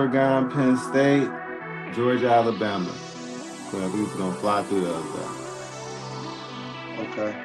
Oregon, Penn State, Georgia, Alabama. So I think we're gonna fly through those though. Okay.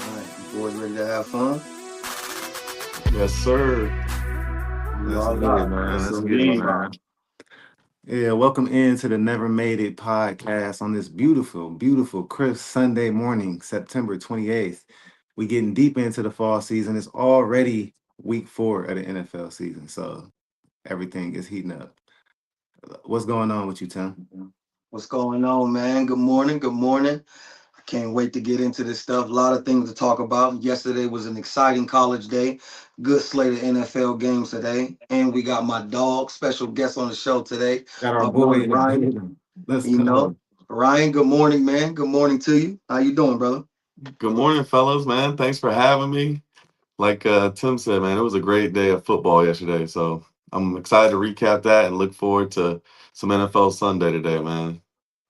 All right. You boys ready to have fun? Yes, sir. You Let's all get it, right. man. Yes, Let's get it, indeed. man. Yeah, welcome into the Never Made It podcast on this beautiful, beautiful, crisp Sunday morning, September 28th. We getting deep into the fall season. It's already week 4 of the NFL season, so everything is heating up. What's going on with you, Tim? What's going on, man? Good morning. Good morning. I can't wait to get into this stuff. A lot of things to talk about. Yesterday was an exciting college day. Good slate of NFL games today. And we got my dog, special guest on the show today, Got our my boy boy in the Ryan. building. Let's You know, go. Ryan, good morning, man. Good morning to you. How you doing, brother? Good morning, fellas, man. Thanks for having me. Like Tim said, man, it was a great day of football yesterday. So I'm excited to recap that and look forward to some NFL Sunday today, man.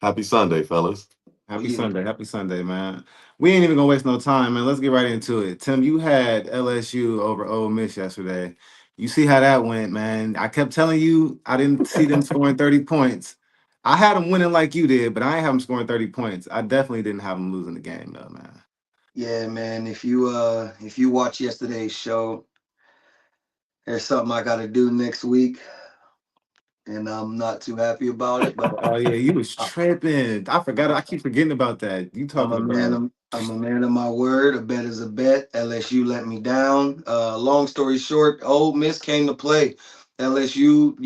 Happy Sunday, fellas. Oh, Happy yeah. Sunday. Happy Sunday, man. We ain't even gonna waste no time, man. Let's get right into it. Tim, you had LSU over Ole Miss yesterday. You see how that went, man. I kept telling you I didn't see them scoring 30 points. I had them winning like you did, but I ain't have them scoring 30 points. I definitely didn't have them losing the game, though, man. Yeah, man. If you watch yesterday's show, there's something I gotta do next week, and I'm not too happy about it, but Oh yeah, you was I, tripping. I forgot. I keep forgetting about that. You I'm talking a man. about? I'm a man of my word. A bet is a bet. LSU let me down. Long story short, Ole Miss came to play. LSU,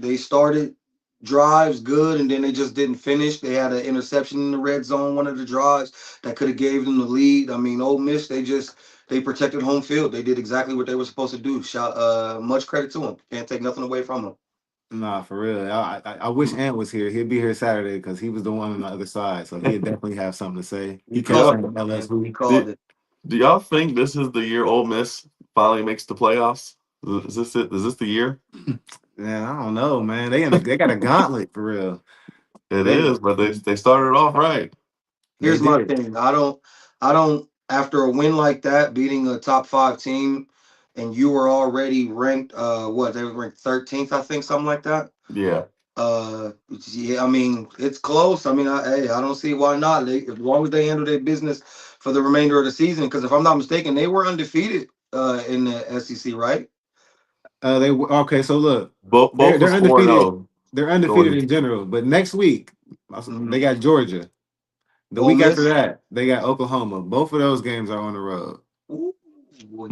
they started drives good, and then they just didn't finish. They had an interception in the red zone, one of the drives that could have gave them the lead. I mean, Ole Miss, they protected home field. They did exactly what they were supposed to do. Shout much credit to them. Can't take nothing away from them. Nah, for real. I wish Ant was here. He'd be here Saturday because he was the one on the other side, so he'd definitely have something to say. He He kept Yeah. called saying it, man. He LSU. called Do, it. do y'all think this is the year Ole Miss finally makes the playoffs? Is this it? Is this the year? Yeah, I don't know, man. They got a gauntlet for real. It They is, but they started off right. they Here's my did. thing. I don't after a win like that, beating a top five team, and you were already ranked what, they were ranked 13th, I think, something like that. Yeah. Yeah, I mean, it's close. I mean, hey, I don't see why not. As long as they handle their business for the remainder of the season, because if I'm not mistaken, they were undefeated in the SEC, right? Okay. So look, Both they're was 4 undefeated. 0 They're undefeated going. in general, but next week they Mhm. got Georgia. The Ole week after Miss. that, they got Oklahoma. Both of those games are on the road. Ooh,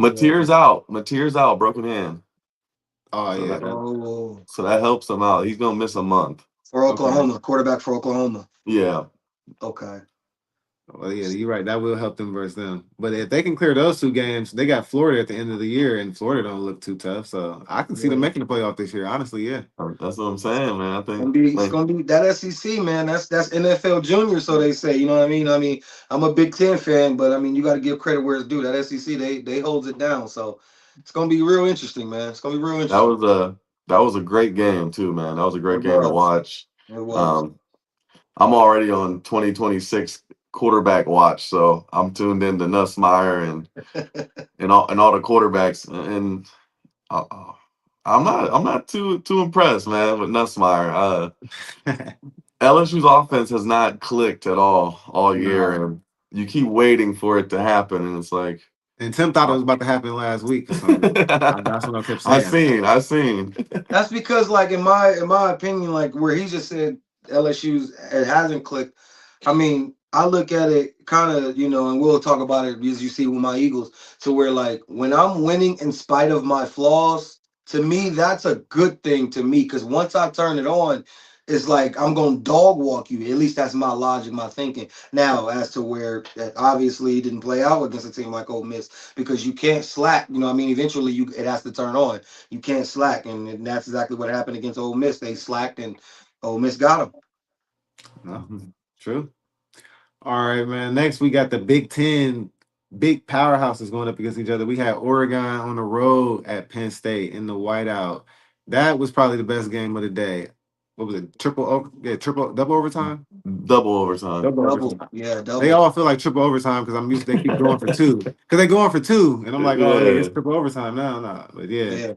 yeah. Mateer's out. Mateer's out, broken hand. Oh So yeah, that that Oh, so that helps him out. He's gonna miss a month. for okay. Oklahoma, quarterback for Oklahoma. Yeah. Okay. Well, yeah, you're right. That will help them versus them. But if they can clear those two games, they got Florida at the end of the year, and Florida don't look too tough. So I can see them Yeah. making the playoff this year. Honestly, yeah. That's what I'm saying, man. I think It's like gonna be that SEC, man. That's NFL junior, so they say. You know what I mean? I mean, I'm a Big Ten fan, but I mean, you got to give credit where it's due. That SEC, they holds it down, so it's gonna be real interesting, man. It's gonna be real that interesting. was a that was a great game too, man. That was a It great game to was. watch. It was. Um, I'm already on 2026 quarterback watch, so I'm tuned in to Nussmeyer and all the quarterbacks, and uh, uh, I'm not too impressed, man, with Nussmeyer. LSU's offense has not clicked at all year, No. and you keep waiting for it to happen, and it's like And Tim thought it uh, was about to happen last week for some reason. That's what I kept I saying. seen, I seen. That's because, like, in my opinion, like where he just said LSU's it hasn't clicked. I mean, I look at it kind of, and we'll talk about it as you see with my Eagles, to where like when I'm winning in spite of my flaws, to me that's a good thing to me because once I turn it on, it's like I'm gonna dog walk you. At least that's my logic, my thinking. Now, as to where that obviously didn't play out against a team like Ole Miss because you can't slack. You know, what I mean, eventually it has to turn on. You can't slack, and that's exactly what happened against Ole Miss. They slacked, and Ole Miss got them. No, true. All right, man. Next, we got the Big Ten big powerhouses going up against each other. We had Oregon on the road at Penn State in the whiteout. That was probably the best game of the day. What was it? Triple double overtime? Double overtime. Double Double, overtime. yeah, They double. all feel like triple overtime because I'm used. They keep going for two because they going for two, and I'm like, oh yeah, it's Yeah. triple overtime. No, no, but yeah, Yeah.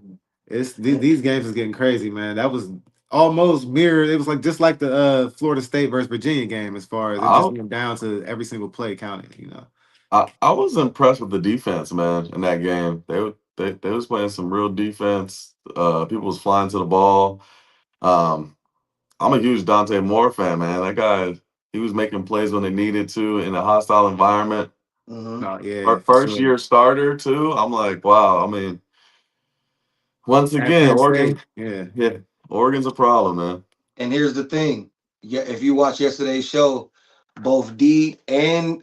it's these games is getting crazy, man. That was almost mirrored. It was like just like the Florida State versus Virginia game, as far as it just I, went down to every single play counting. I was impressed with the defense, man, in that game. They was playing some real defense. People was flying to the ball. Um, I'm a huge Dante Moore fan, man. That guy, he was making plays when they needed to in a hostile environment. Hmm. Oh yeah, for First sure. year starter too. I'm like, wow. I mean, once At again, Penn Oregon, State, yeah. yeah, Oregon's a problem, man. And here's the thing. Yeah, if you watch yesterday's show, both D and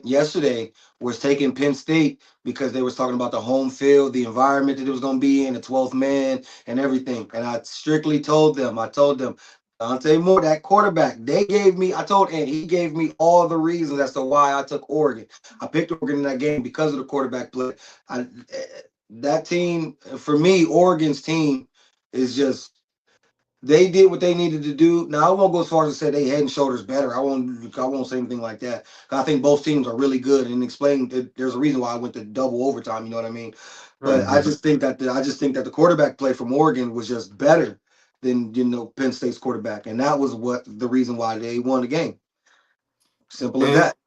yesterday was taking Penn State because they was talking about the home field, the environment that it was gonna be in, the 12th man and everything. And I strictly told them, Dante Moore, that quarterback, they gave me, I told Ant, he gave me all the reasons as to why I took Oregon. I picked Oregon in that game because of the quarterback play. That team, for me, Oregon's team is just they did what they needed to do. Now I won't go as far as to say they head and shoulders better. I won't say anything like that. I think both teams are really good and explain that there's a reason why I went to double overtime, you know what I mean? But Right. Mhm. I just think that the quarterback play from Oregon was just better than Penn State's quarterback. And that was what the reason why they won the game. Simple as And that.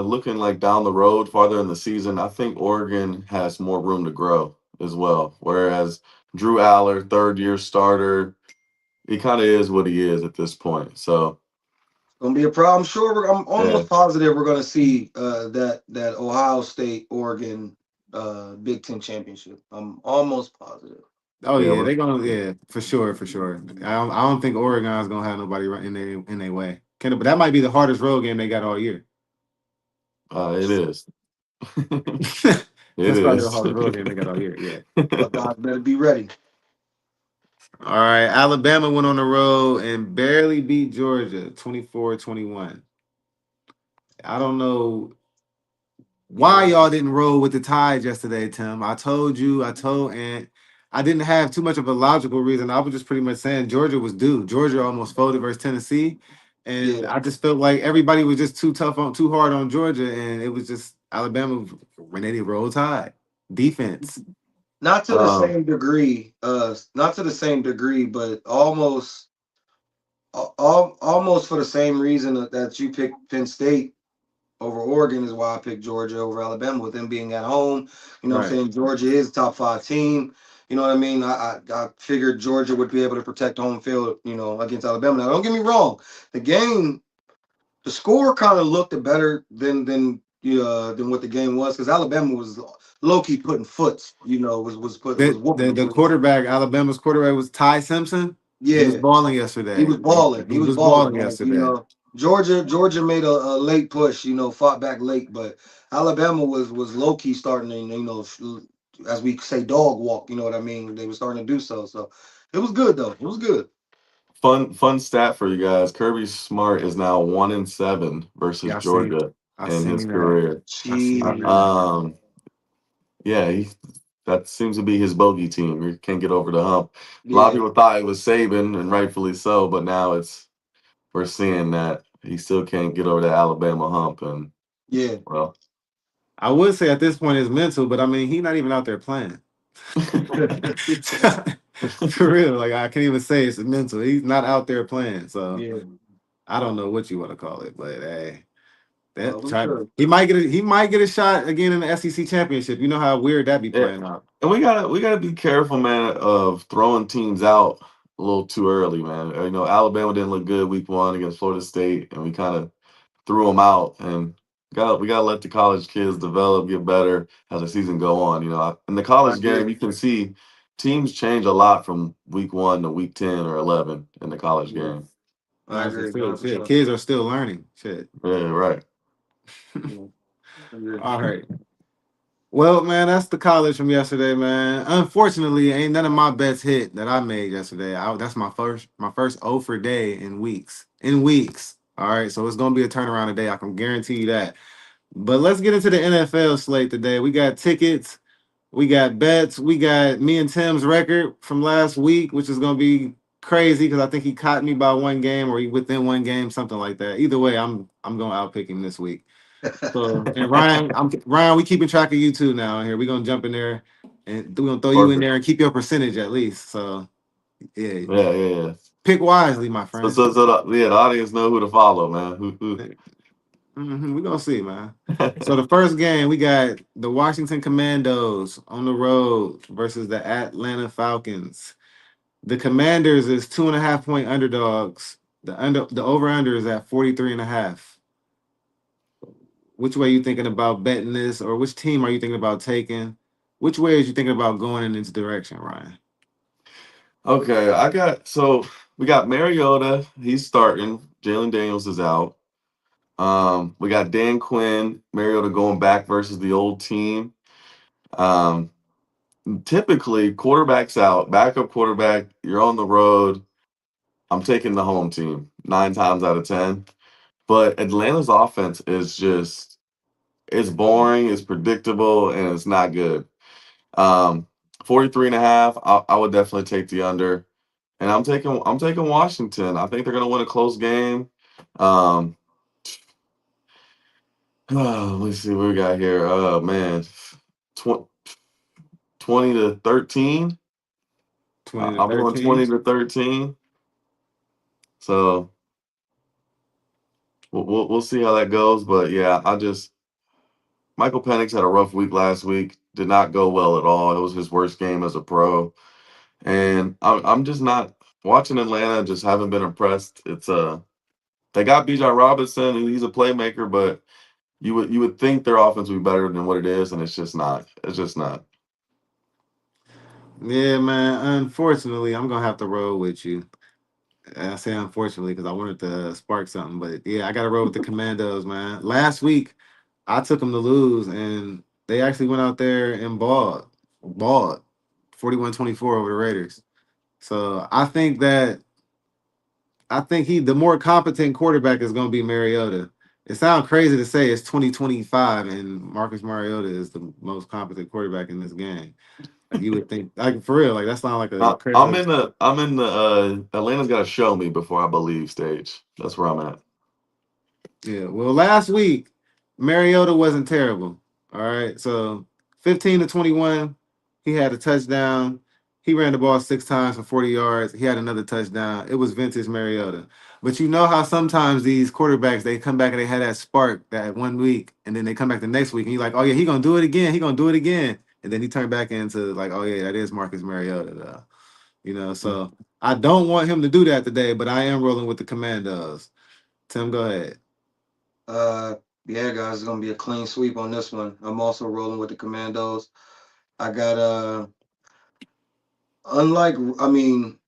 looking like down the road, farther in the season, I think Oregon has more room to grow as well. Whereas Drew Aller, third year starter, he kind of is what he is at this point. So Gonna be a problem. Sure, I'm yeah, almost positive we're gonna see that Ohio State Oregon Big Ten championship. I'm almost positive. Oh yeah, yeah, they're gonna for sure, for sure. I don't think Oregon's gonna have nobody right in their way. But that might be the hardest road game they got all year. it is. It That's probably the is. hardest road game they got all year. Yeah. Buckeyes better be ready. All right. Alabama went on the road and barely beat Georgia 24-21. I don't know why y'all didn't roll with the Tide yesterday, Tim. I told you, I told Ant, I didn't have too much of a logical reason. I was just pretty much saying Georgia was due. Georgia almost folded versus Tennessee. And Yeah. I just felt like everybody was just too hard on Georgia. And it was just Alabama when they roll Tide. Defense. Not to the um, same degree. Not to the same degree, but almost for the same reason that you picked Penn State over Oregon is why I picked Georgia over Alabama with them being at home. You know what I'm Right. saying? Georgia is top five team. You know what I mean? I figured Georgia would be able to protect home field, against Alabama. Now don't get me wrong. The game, the score kind of looked better than what the game was because Alabama was low key putting foots, was whooping The them. quarterback, Alabama's quarterback was Ty Simpson. He was Yeah, balling he yesterday. was balling. He He was was balling. balling Like, yesterday. Georgia made a late push. Fought back late, but Alabama was low key starting to as we say dog walk. You know what I mean? They were starting to do so. So it was good though. It was good. fun stat for you guys. Kirby Smart is now 1-7 versus Yeah, Georgia I in his seen that. career. I Uh, seen that. Jeez. Um, yeah, that seems to be his bogey team. He can't get over the hump. A lot of Yeah, people thought it was Saban, and rightfully so, but now we're seeing that he still can't get over the Alabama hump, and yeah. well, I would say at this point it's mental, but I mean he's not even out there playing. For real, like I can't even say it's mental. He's not out there playing, so Yeah. I don't know what you want to call it, but hey, Well, that we try good. he might get a shot again in the SEC championship. You know how weird that be yeah, playing out. and we gotta be careful, man, of throwing teams out a little too early, man. Alabama didn't look good week one against Florida State, and we kind of threw them out. And we gotta let the college kids develop, get better as the season go on. In the I college agree. game, you can see teams change a lot from week 1 to week 10 or 11 in the college Yeah, game. I No, for agree, sure. bro, for Shit, sure. kids are still learning. Shit. Yeah, right. Yeah, I agree. All right. Well, man, that's the college from yesterday, man. Unfortunately, ain't none of my bets hit that I made yesterday. That's my first 0 for day in weeks. In weeks. All right. So it's gonna be a turnaround today. I can guarantee you that. But let's get into the NFL slate today. We got tickets, we got bets, we got me and Tim's record from last week, which is gonna be crazy because I think he caught me by one game or he within one game, something like that. Either way, I'm gonna outpick him this week. So and Ryan, Ryan, we keeping track of you too now. Here we're gonna jump in there and we're gonna throw you in Perfect. there and keep your percentage at least. So yeah, Yeah, yeah, yeah. pick wisely, my So, friend. the audience know who to follow, man. Who? We're gonna see, man. So the first game we got the Washington Commandos on the road versus the Atlanta Falcons. The Commanders is 2.5 point underdogs. The over under is at 43 and a half. Which way you thinking about betting this, or which team are you thinking about taking? Which way is you thinking about going in this direction, Ryan? Okay, we got Mariota. He's starting. Jalen Daniels is out. We got Dan Quinn, Mariota going back versus the old team. Um, Typically, quarterbacks out, backup quarterback. You're on the road. I'm taking the home team 9 times out of 10. But Atlanta's offense is just it's boring, it's predictable, and it's not good. Um, 43 and a half, I would definitely take the under. And I'm taking Washington. I think they're gonna win a close game. Um, let's see what we got here. Oh man, Tw- 20-13. 20 to I'm going 13. 20-13. So we'll see how that goes. But yeah, Michael Penix had a rough week last week. Did not go well at all. It was his worst game as a pro, and I'm just not watching Atlanta. Just haven't been impressed. They got Bijan Robinson, and he's a playmaker, but you would think their offense would be better than what it is, and it's just not. It's just not. Yeah, man. Unfortunately, I'm gonna have to roll with you. And I say unfortunately because I wanted to spark something, but yeah, I got to roll with the Commandos, man. Last week, I took them to lose, and they actually went out there and balled 41-24 over the Raiders. So I think the more competent quarterback is going to be Mariota. It sounds crazy to say it's 2025 and Marcus Mariota is the most competent quarterback in this game. Like you would think, like for real, like that sounds like a I'm crazy. in the Atlanta's got to show me before I believe stage. That's where I'm at. Yeah. Well, last week, Mariota wasn't terrible. All right. So 15 to 21, he had a touchdown. He ran the ball 6 times for 40 yards. He had another touchdown. It was vintage Mariota. But you know how sometimes these quarterbacks they come back and they had that spark that one week, and then they come back the next week and you're like, oh yeah, he gonna do it again. He gonna do it again. And then he turned back into like, oh yeah, that is Marcus Mariota though. So I don't want him to do that today, but I am rolling with the Commandos. Tim, go ahead. Uh, yeah, guys, it's gonna be a clean sweep on this one. I'm also rolling with the Commandos. I got unlike, I mean,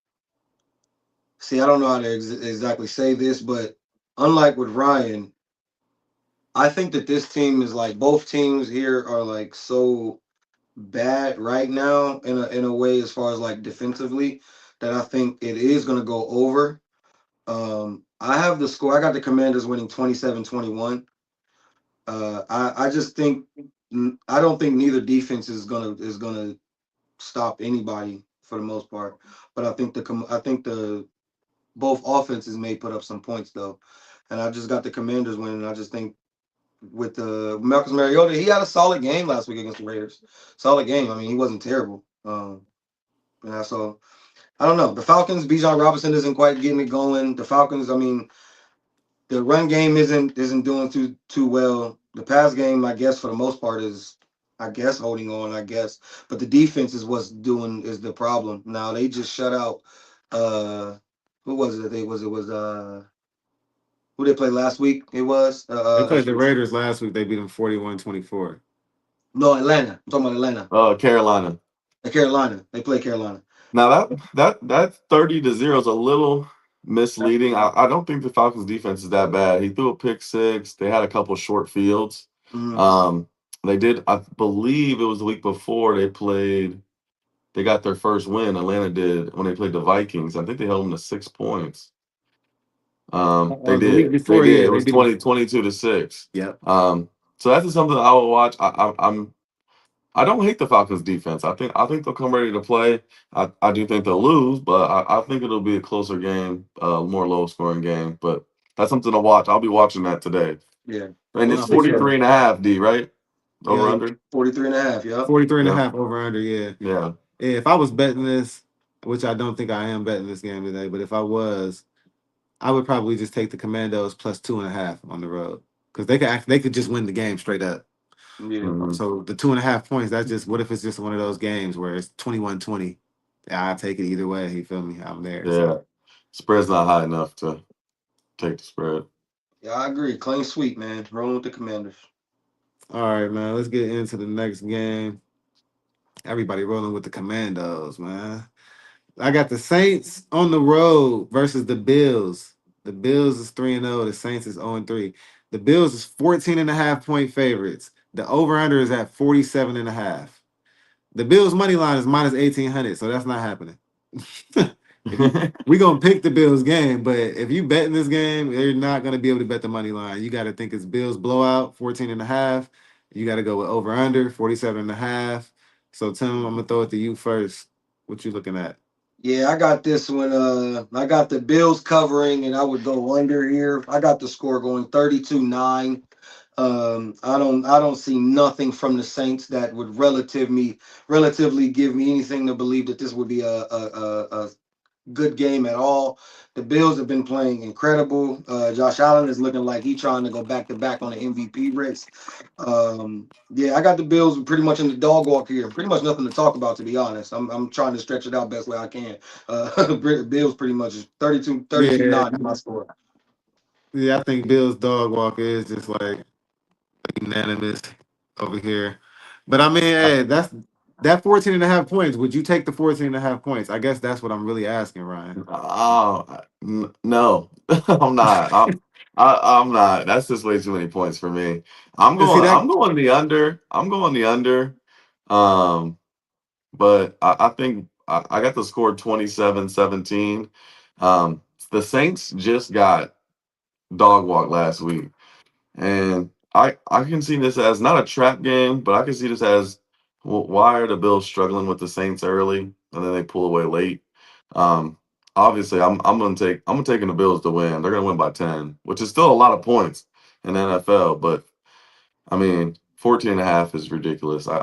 see, I don't know how to exactly say this, but unlike with Ryan, I think that this team is like both teams here are like so bad right now in a way as far as like defensively that I think it is gonna go over. I have the score. I got the Commanders winning 27-21. I just think I don't think neither defense is gonna stop anybody for the most part. But I think the both offenses may put up some points though, and I just got the Commanders winning. I just think with the Marcus Mariota, he had a solid game last week against the Raiders. Solid game. I mean, he wasn't terrible. Yeah, so I don't know. The Falcons, Bijan Robinson isn't quite getting it going. The Falcons, I mean, the run game isn't doing too well. The pass game, I guess, for the most part, is I guess holding on. I guess, but the defense is what's doing is the problem. Now they just shut out. Uh, who was it? It was who they played last week? It was They played the Raiders last week. They beat them 41-24. no, Atlanta. I'm talking about Atlanta. Carolina. Carolina. They played Carolina. Now that 30-0 is a little misleading. I don't think the Falcons defense is that bad. He threw a pick six. They had a couple short fields. Mhm. Um, they did. I believe it was the week before they played. They got their first win. Atlanta did when they played the Vikings. I think they held them to 6 points. They The week did. They before, did. yeah, It they was beat them. 22-6. Yep. So that's just something I will watch. I don't hate the Falcons defense. I think they'll come ready to play. I do think they'll lose, but I think it'll be a closer game, more low scoring game. But that's something to watch. I'll be watching that today. Yeah. And Well, it's No, for sure. 43 and a half, D, right? Over Yeah, under? 43 and a half. Yep. 43 and a Yeah. half over under. Yeah. Yeah. Yeah, if I was betting this, which I don't think I am betting this game today, but if I was, I would probably just take the Commandos plus 2.5 on the road because they could just win the game straight up. Yeah. Mhm. So the 2.5 points, that's just what if it's just one of those games where it's 21-20. Yeah, I'll take it either way. You feel me? I'm there. Yeah. So Spread's not high enough to take the spread. Yeah, I agree. Clean sweep, man. Rolling with the Commanders. all right, man. Let's get into the next game. Everybody rolling with the Commandos, man. I got the Saints on the road versus the Bills. The Bills is 3-0. The Saints is 0-3. The Bills is 14.5 point favorites. The over-under is at 47.5. The Bills money line is minus 1,800, so that's not happening. If you we gonna pick the Bills game, but if you bet in this game, you're not gonna be able to bet the money line. You gotta think it's Bills blowout, 14.5. You gotta go with over under 47.5. So Tim, I'm gonna throw it to you first. What you looking at? Yeah, I got this one. I got the Bills covering, and I would go under here. I got the score going 32-9. I don't see nothing from the Saints that would relatively give me anything to believe that this would be a good game at all. The Bills have been playing incredible. Josh Allen is looking like he's trying to go back to back on the MVP race. Yeah, I got the Bills pretty much in the dog walk here. Pretty much nothing to talk about, to be honest. I'm trying to stretch it out best way I can. Bills pretty much is 32 Yeah, 9 my score. yeah, I think Bill's dog walk is just like unanimous over here. But I mean, hey, that's that 14.5 points. Would you take the 14.5 points? I guess that's what I'm really asking, Ryan. No, I'm not. I'm not. That's just way too many points for me. I'm And see going. that I'm going the under. I'm going the under. Um, but I think I got the score 27-17. The Saints just got dog walk last week. And I can see this as not a trap game, but I can see this as why are the Bills struggling with the Saints early and then they pull away late? Um, Obviously, I'm taking the Bills to win. They're gonna win by 10, which is still a lot of points in the NFL. But I mean, 14 and a half is ridiculous. I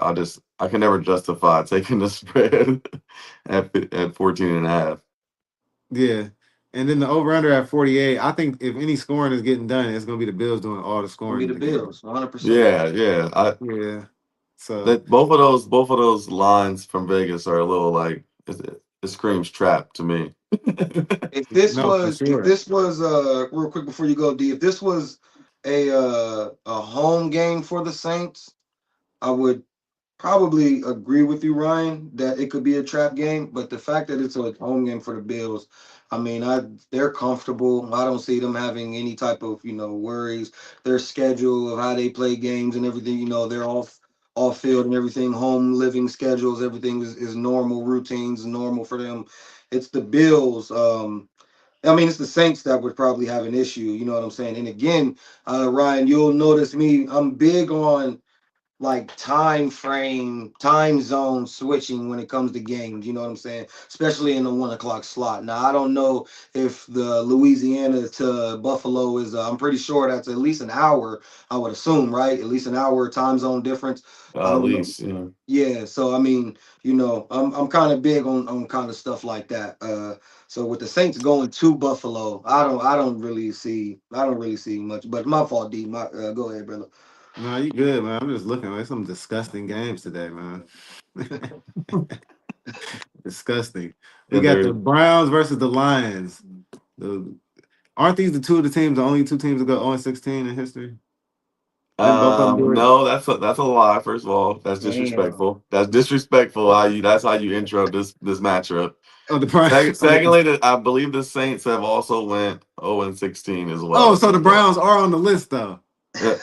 can never justify taking the spread at 14 and a half. yeah. And then the over under at 48. I think if any scoring is getting done, it's gonna be the Bills doing all the Gonna be scoring in the the game. Bills, 100%. Yeah, yeah. Yeah. So That both of those lines from Vegas are a little like it screams trap to me. no, for If sure. this was real quick before you go, D, if this was a home game for the Saints, I would probably agree with you, Ryan, that it could be a trap game. But the fact that it's a home game for the Bills, I mean, they're comfortable. I don't see them having any type of worries. Their schedule of how they play games and everything, they're off field and everything, home living schedules, everything is normal routines, normal for them. It's the Bills. I mean, it's the Saints that would probably have an issue. You know what I'm saying? And again, Ryan, you'll notice me. I'm big on like time zone switching when it comes to games, you know what I'm saying, especially in the 1 o'clock slot. Now I don't know if the Louisiana to Buffalo is I'm pretty sure that's at least an hour, I would assume, right? At least an hour time zone difference. I At don't know. least, you know. Yeah, so I mean, I'm kind of big on kind of stuff like that. So with the Saints going to Buffalo, I don't really see much, but my fault, D. My go ahead, brother. No, you good, man. I'm just looking. There's some disgusting games today, man. Disgusting. We And got the they're Browns versus the Lions. The, aren't these the two of the teams, the only two teams that go 0-16 in history? Didn't both of them do it? no, that's a lie. First of all, that's Damn. disrespectful. That's disrespectful. How you that's how you intro this matchup. Oh, the Browns. Secondly, I believe the Saints have also went 0-16 as Oh, well. so the Browns are on the list though. Uh,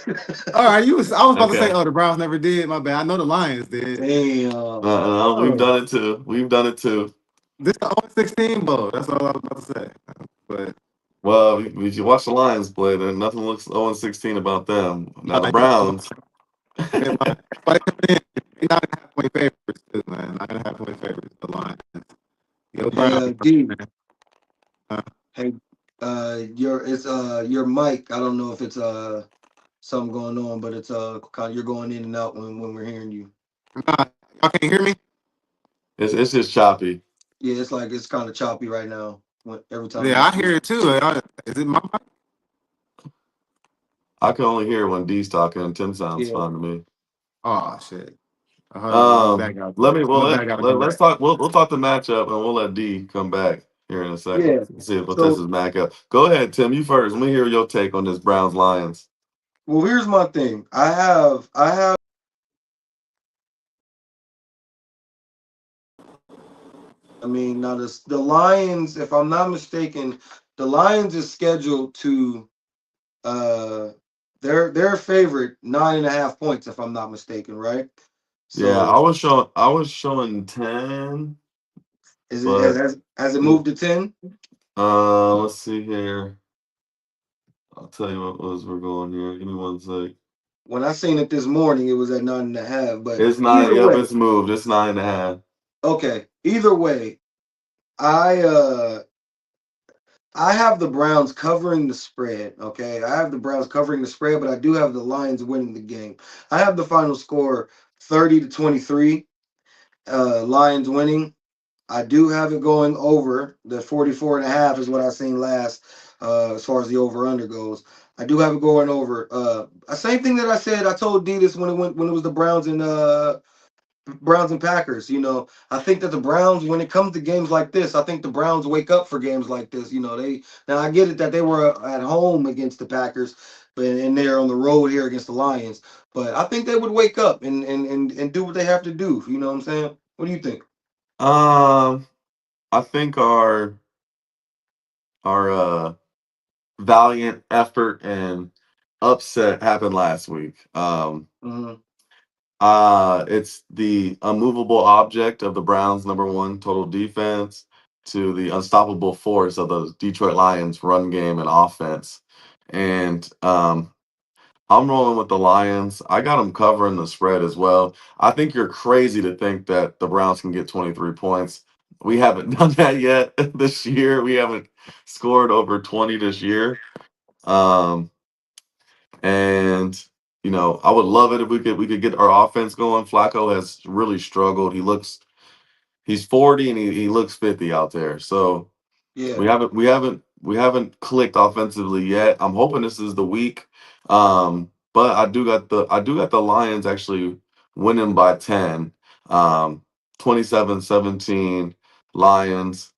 All right, I was about to say, okay. oh, the Browns never did. My bad. I know the Lions did. Damn. No, we've Oh, done it too. We've done it too. this the 0-16 bowl. That's all I was about to say. But Well, you watch the Lions play, then nothing looks 0-16 about them. Now the Lions, Browns. they Lions, but they 9.5 point favorites too, man. 9.5 point favorites. The Lions. Yo, Hey, Browns, D. man. Uh, Hey, your mic. I don't know if it's something going on, but it's kind of, you're going in and out when we're hearing you. nah, y'all can't hear me? It's just choppy. Yeah, it's like it's kind of choppy right now. Every time you Yeah, I speak. hear it too. Is it my mic? I can only hear when D's talking, and Tim sounds Yeah, fine to me. Oh shit. Hold on, I'm gonna back out Let me though. I'm well gonna back out and come let's back. talk. We'll talk the matchup, and we'll let D come back here in a second. yeah. See if this So, is back up. Go ahead, Tim. You first. Let me hear your take on this Browns Lions. well, here's my thing. I have. I mean, now the Lions, if I'm not mistaken, the Lions is scheduled to uh their favorite 9.5 points, if I'm not mistaken, right? Yeah, So I was showing 10, is it but has it moved to 10? let's see here. I'll tell you what was we're going here. Give me one sec. When I seen it this morning, it was at 9.5. But It's nine. either Yep, way, it's moved. It's 9.5. okay. Either way, I uh I have the Browns covering the spread. Okay, I have the Browns covering the spread, but I do have the Lions winning the game. I have the final score 30-23. Lions winning. I do have it going over the 44.5 is what I seen last, as far as the over under goes. I do have it going over. Same thing that I said. I told D this when it was the Browns and Packers. I think that the Browns, when it comes to games like this, I think the Browns wake up for games like this. They now I get it that they were at home against the Packers, but and they're on the road here against the Lions. But I think they would wake up and do what they have to do. You know what I'm saying? What do you think? Um, I think our valiant effort and upset happened last week. Hmm. It's the unmovable object of the Browns' number one total defense to the unstoppable force of the Detroit Lions' run game and offense. And I'm rolling with the Lions. I got them covering the spread as well. I think you're crazy to think that the Browns can get 23 points. We haven't done that yet this year. We haven't scored over 20 this year. Um, and I would love it if we could get our offense going. Flacco has really struggled. He's 40 and he looks 50 out there. So Yeah. we haven't clicked offensively yet. I'm hoping this is the week. But I do got the Lions actually winning by 10. 27-17 Lions.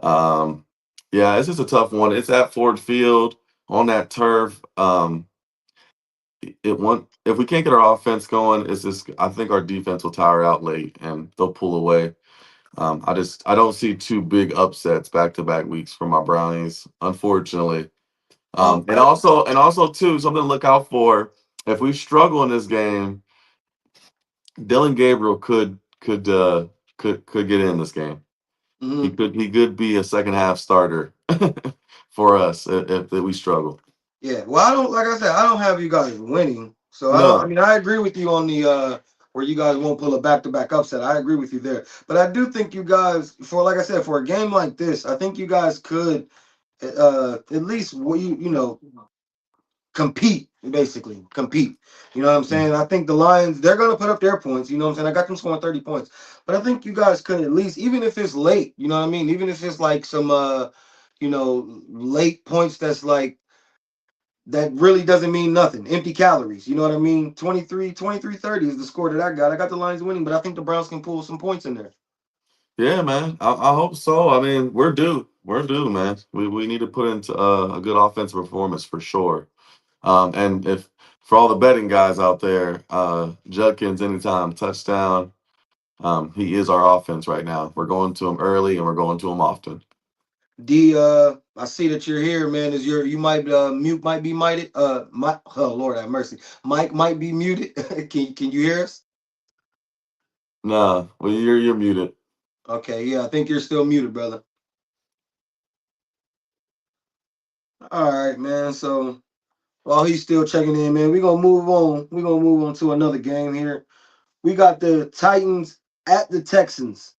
Um, yeah, it's just a tough one. It's at Ford Field on that turf. If we can't get our offense going, it's just I think our defense will tire out late and they'll pull away. I don't see two big upsets back to back weeks for my Brownies, unfortunately. Um, And also too, something to look out for. If we struggle in this game, Dylan Gabriel could get in this game. mhm. He could be a second half starter for us if we struggle. Yeah. Well, I don't like I said, I don't have you guys winning. So I don't I No. mean I agree with you on the where you guys won't pull a back to back upset. I agree with you there. But I do think you guys for like I said, for a game like this, I think you guys could at least compete, basically. Compete. You know what I'm saying? I think the Lions, they're gonna put up their points, you know what I'm saying? I got them scoring 30 points. But I think you guys could at least, even if it's late, you know what I mean? Even if it's like some late points that really doesn't mean nothing. Empty calories. You know what I mean? 23-30 is the score that I got. I got the Lions winning, but I think the Browns can pull some points in there. Yeah, man. I hope so. I mean, we're due. We're due, man. We need to put into a good offensive performance for sure. And if for all the betting guys out there, Judkins anytime touchdown. He is our offense right now. We're going to him early and we're going to him often. D, I see that you're here, man. Is your you might mute might be muted. Oh Lord have mercy. Mike might be muted. Can you hear us? Nah, well you're muted. Okay, yeah, I think you're still muted, brother. All right, man. So while he's still checking in, man, we're gonna move on. We're gonna move on to another game here. We got the Titans at the Texans.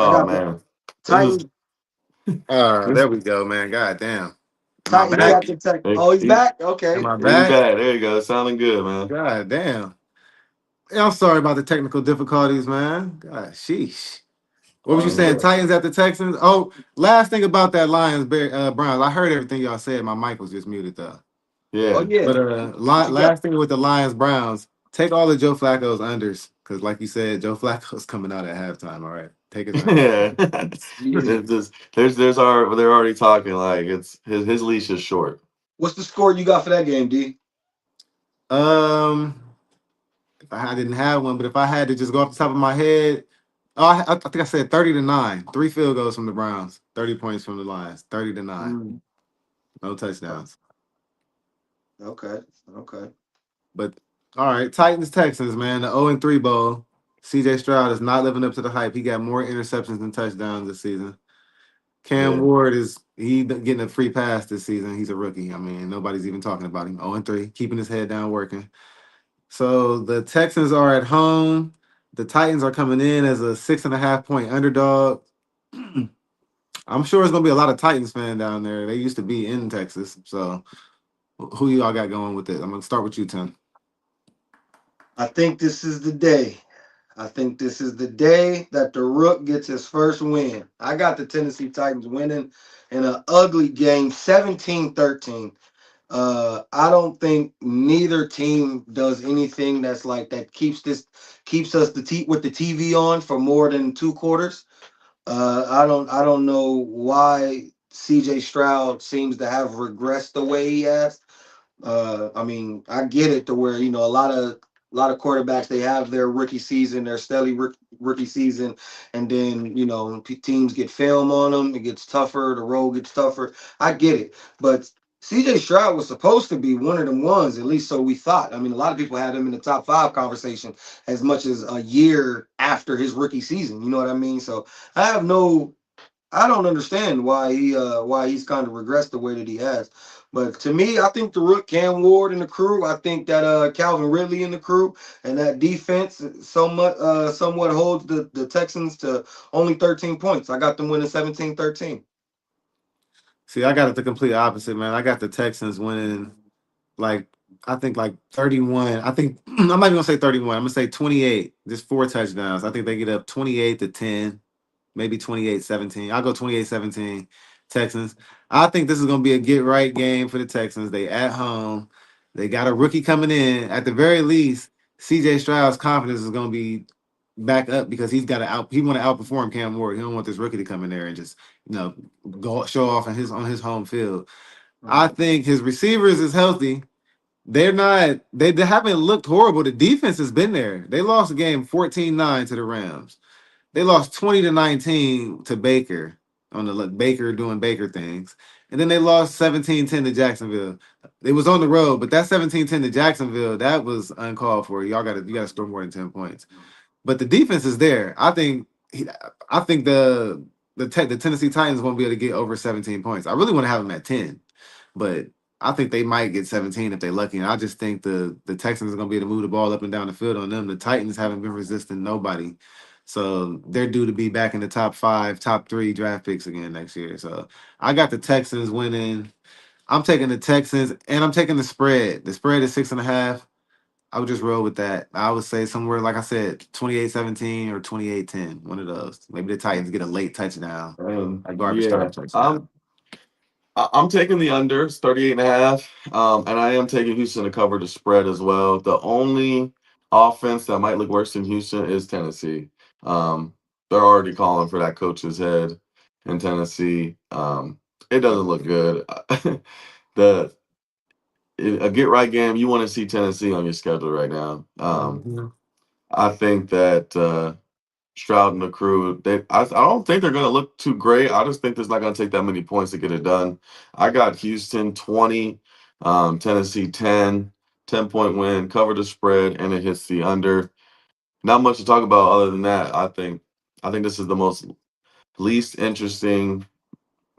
I Oh got the man, this is Titans. this. There we go, man. God damn. Am I Titans Hey, at back? the Texans. hey, Oh, he's he, back. Am Okay. I he's back? back. There you go. Sounding good, man. God damn. Yeah, I'm sorry about the technical difficulties, man. God, sheesh. What was you All saying? good. Titans at the Texans? Oh, last thing about that Lions Browns. I heard everything y'all said. My mic was just muted though. Oh Yeah. yeah. But What you got? last thing with the Lions Browns, take all of Joe Flacco's unders because, like you said, Joe Flacco's coming out at halftime. All right, take his under. Yeah. Yeah. It's just there's our they're already talking like it's his leash is short. What's the score you got for that game, D? Um, if I didn't have one, but if I had to just go off the top of my head, I think I said 30-9. 3 field goals from the Browns, 30 points from the Lions, 30-9. Mm, No touchdowns. okay. Okay. But all right, Titans Texans, man, the 0-3 bowl. CJ Stroud is not living up to the hype. He got more interceptions than touchdowns this season. Cam Yeah. Ward is getting a free pass this season. He's a rookie. I mean, nobody's even talking about him. 0-3, keeping his head down, working. So the Texans are at home. The Titans are coming in as a 6.5 point underdog. I'm sure it's gonna be a lot of Titans fan down there. They used to be in Texas. So who y'all got going with it? I'm gonna start with you, Tim. I think this is the day. I think this is the day that the Rook gets his first win. I got the Tennessee Titans winning in an ugly game, 17-13. I don't think neither team does anything that's like that keeps us with the TV on for more than 2 quarters. I don't know why CJ Stroud seems to have regressed the way he has. I mean, I get it to where a lot of quarterbacks they have their rookie season, their stelly rookie season, and then teams get film on them. It gets tougher. The road gets tougher. I get it, but CJ Stroud was supposed to be one of them ones, at least so we thought. I mean, a lot of people had him in the top five conversation as much as a year after his rookie season. You know what I mean? So I have no I don't understand why he's kind of regressed the way that he has. But to me, I think the Rook, Cam Ward and the crew, I think that Calvin Ridley and the crew and that defense somewhat holds the Texans to only 13 points. I got them winning 17-13. See, I got it the complete opposite, man. I got the Texans winning like I think like 31. I think I'm not even gonna say 31. I'm gonna say 28. Just 4 touchdowns. I think they get up 28-10, maybe 28-17. I'll go 28-17 Texans. I think this is gonna be a get right game for the Texans. They at home. They got a rookie coming in. At the very least, CJ Stroud's confidence is gonna be back up because he want to outperform Cam Ward. He don't want this rookie to come in there and just, you know, go show off on his home field. I Mhm. think his receivers is healthy. They're not. They haven't looked horrible. The defense has been there. They lost the game 14-9 to the Rams. They lost 20-19 to Baker on the Baker doing Baker things. And then they lost 17-10 to Jacksonville. It was on the road, but that 17-10 to Jacksonville, that was uncalled for. You gotta score more than 10 points. But the defense is there. I think the Tennessee Titans won't be able to get over 17 points. I really want to have them at 10, but I think they might get 17 if they're lucky. And I just think the Texans are gonna be able to move the ball up and down the field on them. The Titans haven't been resisting nobody. So they're due to be back in the top five, top three draft picks again next year. So I got the Texans winning. I'm taking the Texans and I'm taking the spread. The spread is 6.5. I would just roll with that. I would say somewhere, like I said, 28-17 or 28-10. One of those. Maybe the Titans get a late touchdown, a garbage Yeah. time touchdown. I'm taking the unders, 38 and a half. And I am taking Houston to cover the spread as well. The only offense that might look worse than Houston is Tennessee. Um, they're already calling for that coach's head in Tennessee. It doesn't look good. the a get right game. You want to see Tennessee on your schedule right now. Mhm. I think that Stroud and the crew, I don't think they're going to look too great. I just think there's not going to take that many points to get it done. I got Houston 20, Tennessee 10-point win, cover the spread, and it hits the under. Not much to talk about other than that. I think this is the most least interesting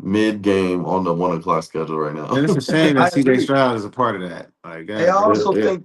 mid game on the 1 o'clock schedule right now. And it's a shame that I CJ agree. Stroud is a part of that. Like, Hey, I God Yeah, also damn. yeah. think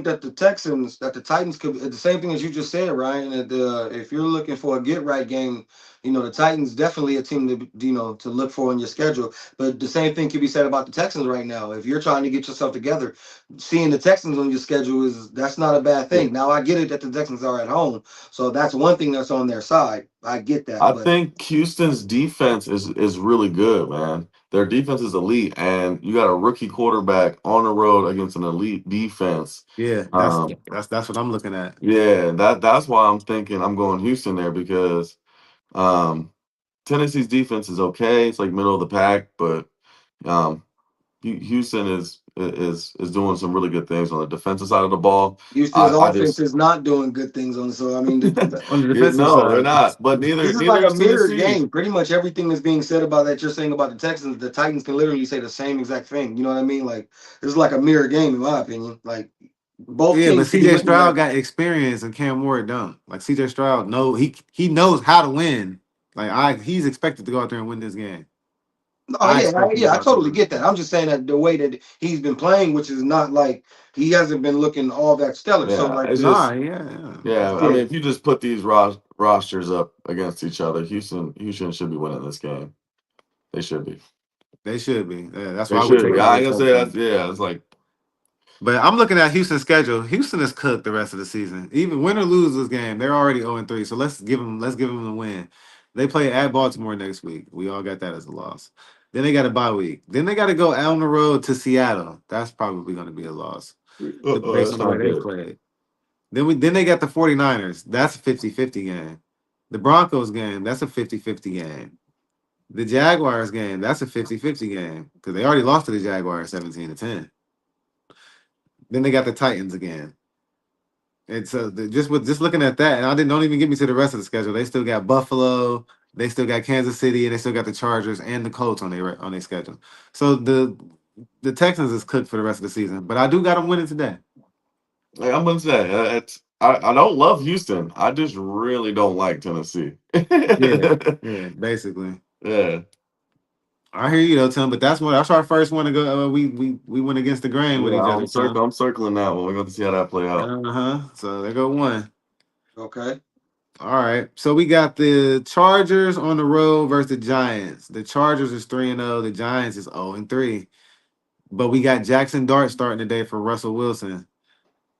that the Texans, that the Titans could the same thing as you just said, Ryan. That if you're looking for a get right game, the Titans definitely a team to to look for on your schedule. But the same thing can be said about the Texans right now. If you're trying to get yourself together, seeing the Texans on your schedule that's not a bad Yeah. thing. Now I get it that the Texans are at home, so that's one thing that's on their side. I get that, I but think Houston's defense is really good, man. Their defense is elite, and you got a rookie quarterback on the road against an elite defense. Yeah, that's Um, that's what I'm looking at. yeah, that's why I'm thinking I'm going Houston there because um, Tennessee's defense is okay. It's like middle of the pack, but um, Houston is doing some really good things on the defensive side of the ball. Houston's I offense just is not doing good things on. So I mean, On the yeah, defensive no, they're side. not. But neither this is like neither a is mirror Tennessee. game. Pretty much everything that's being said about that you're saying about the Texans, the Titans can literally say the same exact thing. You know what I mean? Like this is like a mirror game in my opinion. Like both Yeah, but teams could be CJ looking Stroud at. got experience and Cam Ward don't. Like CJ Stroud he knows how to win. Like he's expected to go out there and win this game. Oh I yeah, expect him to yeah, go I out there and totally win. get that. I'm just saying that the way that he's been playing, which is not like he hasn't been looking all that stellar. So Yeah, like, it's Nah, just yeah, yeah. yeah. I yeah, mean, if you just put these rosters up against each other, Houston should be winning this game. They should be. They should be. Yeah, that's They why I would should take be. the I over ain't gonna say that's 14. yeah. It's like But I'm looking at Houston's schedule. Houston is cooked the rest of the season. Even win or lose this game, they're already 0-3. So let's give them the win. They play at Baltimore next week. We all got that as a loss. Then they got a bye week. Then they got to go on the road to Seattle. That's probably going to be a loss based on that's the way not they good. played. Then they got the 49ers. That's a 50-50 game. The Broncos game, that's a 50-50 game. The Jaguars game, that's a 50-50 game because they already lost to the Jaguars 17-10. Then they got the Titans again. And so just looking at that, and I didn't don't even get me to the rest of the schedule. They still got Buffalo, they still got Kansas City, and they still got the Chargers and the Colts on their schedule. So the Texans is cooked for the rest of the season. But I do got them winning today. Like, I'm gonna say I don't love Houston. I just really don't like Tennessee. Yeah, yeah, basically. Yeah, I hear you though, Tim. But that's our first one to go. We went against the grain with yeah. each I'm other, Tim. I'm circling that one. We're going to see how that play out. So there go one. okay. All right. So we got the Chargers on the road versus the Giants. The Chargers is 3-0. The Giants is 0-3. But we got Jackson Dart starting today for Russell Wilson.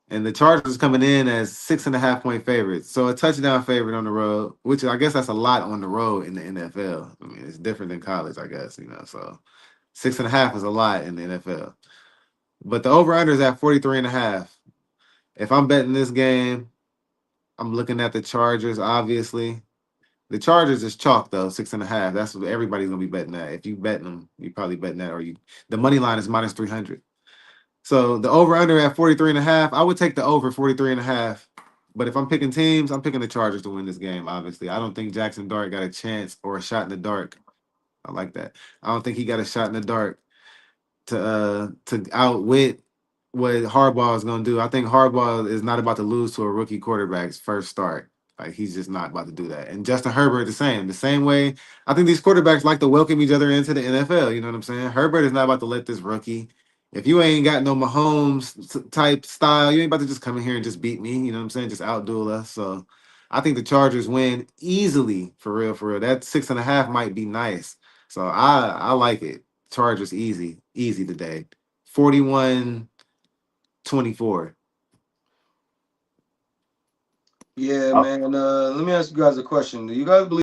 And the Chargers coming in as 6.5 point favorites. So a touchdown favorite on the road, which I guess that's a lot on the road in the NFL. I mean, it's different than college, I guess. So 6.5 is a lot in the NFL. But the over-under is at 43.5. If I'm betting this game, I'm looking at the Chargers, obviously. The Chargers is chalk though, 6.5. That's what everybody's gonna be betting that. If you betting them, you probably betting that, or the money line is minus 300. So the over under at 43.5. I would take the over 43.5. But if I'm picking teams, I'm picking the Chargers to win this game. Obviously, I don't think Jackson Dart got a chance or a shot in the dark. I like that. I don't think he got a shot in the dark to outwit what Harbaugh is going to do. I think Harbaugh is not about to lose to a rookie quarterback's first start. Like he's just not about to do that. And Justin Herbert the same way. I think these quarterbacks like to welcome each other into the NFL. You know what I'm saying? Herbert is not about to let this rookie. If you ain't got no Mahomes type style, you ain't about to just come in here and just beat me. You know what I'm saying? Just outduel us. So I think the Chargers win easily for real, for real. That 6.5 might be nice. So I like it. Chargers easy today. 41-24. Yeah, man. Let me ask you guys a question. Do you guys believe